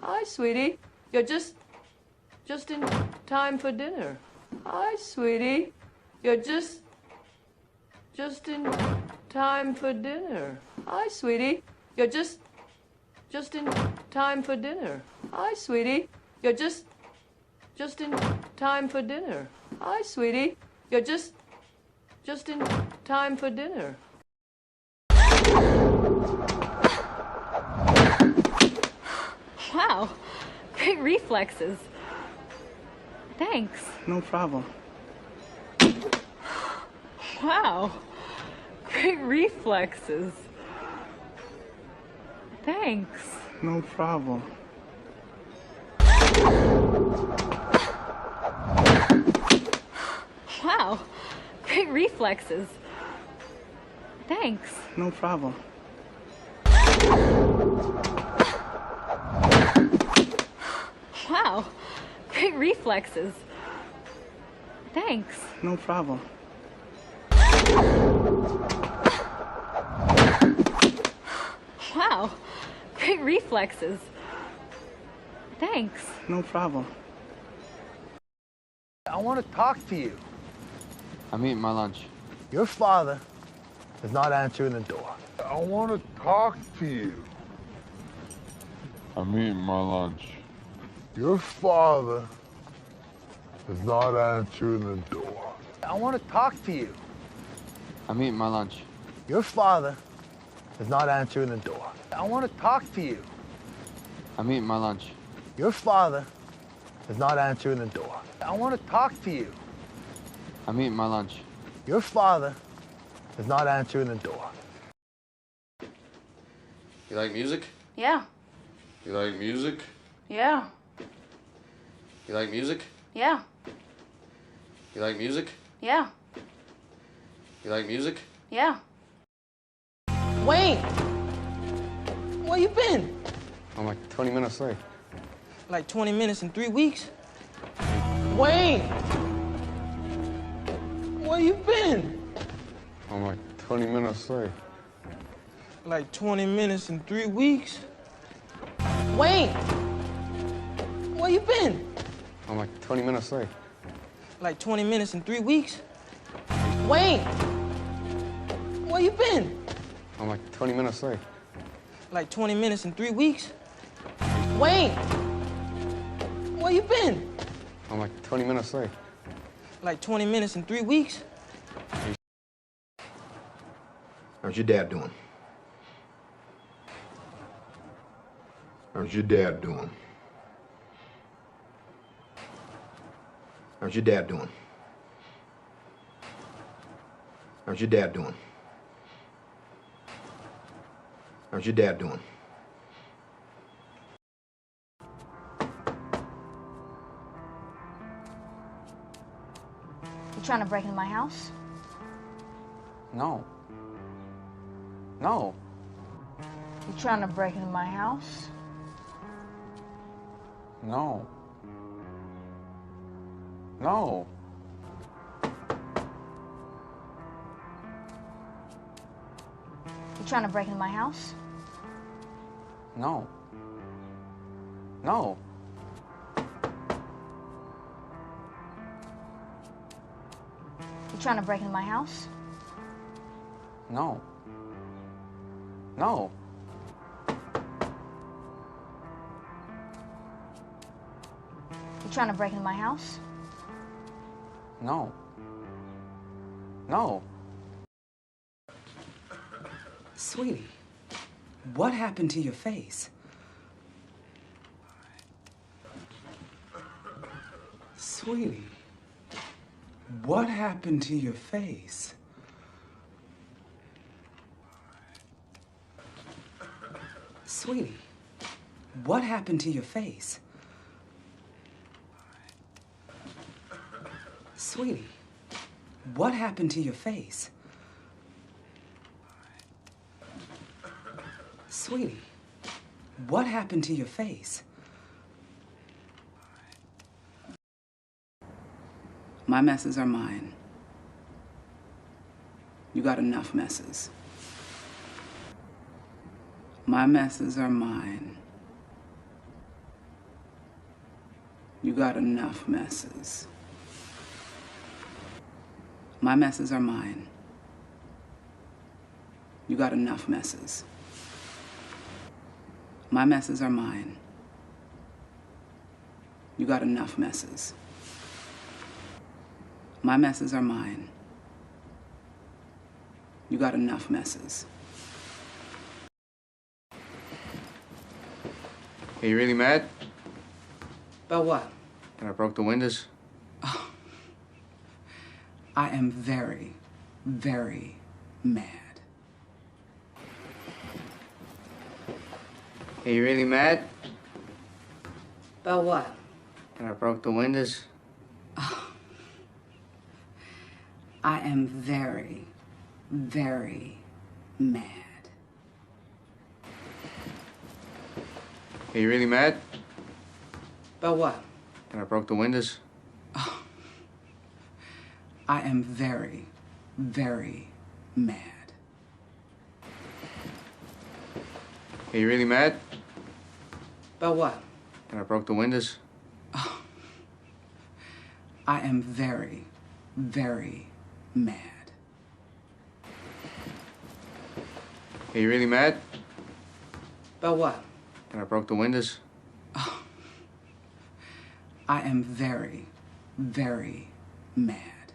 Hi, sweetie. You're just in time for dinner. Hi, sweetie. You're just in time for dinner. Hi, sweetie. You're just in time for dinner. Hi, sweetie. You're just in time for dinner. Hi, sweetie. You're just in time for dinner. Wow, great reflexes. Thanks. No problem. Wow, great reflexes. Thanks. No problem. Wow, great reflexes. Thanks. No problem. Wow, great reflexes. Thanks. No problem. Wow, great reflexes. Thanks. No problem. I want to talk to you. I'm eating my lunch. Your father is not answering the door. I want to talk to you. I'm eating my lunch. Your father is not answering the door. I want to talk to you. I'm eating my lunch. Your father is not answering the door. I want to talk to you. I'm eating my lunch. Your father is not answering the door. I want to talk to you. I'm eating my lunch. Your father is not answering the door. You like music? Yeah. You like music? Yeah. You like music? Yeah. You like music? Yeah. You like music? Yeah. Wayne! Where you been? I'm like 20 minutes late. Like 20 minutes in 3 weeks? Wayne! Where you been? I'm like 20 minutes late. Like 20 minutes in 3 weeks? Wayne! Where you been? I'm like 20 minutes late. Like 20 minutes in 3 weeks? Wayne! Where you been? I'm like 20 minutes late. Like 20 minutes in 3 weeks? Wayne! Where you been? I'm like 20 minutes late. Like 20 minutes in 3 weeks? How's your dad doing? How's your dad doing? How's your dad doing? How's your dad doing? How's your dad doing? You trying to break into my house? No. No. You trying to break into my house? No. No. You trying to break into my house? No. No. You trying to break into my house? No. No. You trying to break into my house? No. No. Sweetie, what happened to your face? Sweetie, what happened to your face? Sweetie, what happened to your face? Sweetie, what happened to your face? Sweetie, what happened to your face? My messes are mine. You got enough messes. My messes are mine. You got enough messes. My messes are mine. You got enough messes. My messes are mine. You got enough messes. My messes are mine. You got enough messes. Are you really mad? About what? And I broke the windows? I am very, very mad. Are you really mad? About what? And I broke the windows? I am very, very mad. Are you really mad? About what? And I broke the windows? I am very, very mad. Are you really mad? About what? And I broke the windows? I am very, very mad. Are you really mad? About what? And I broke the windows? I am very, very mad.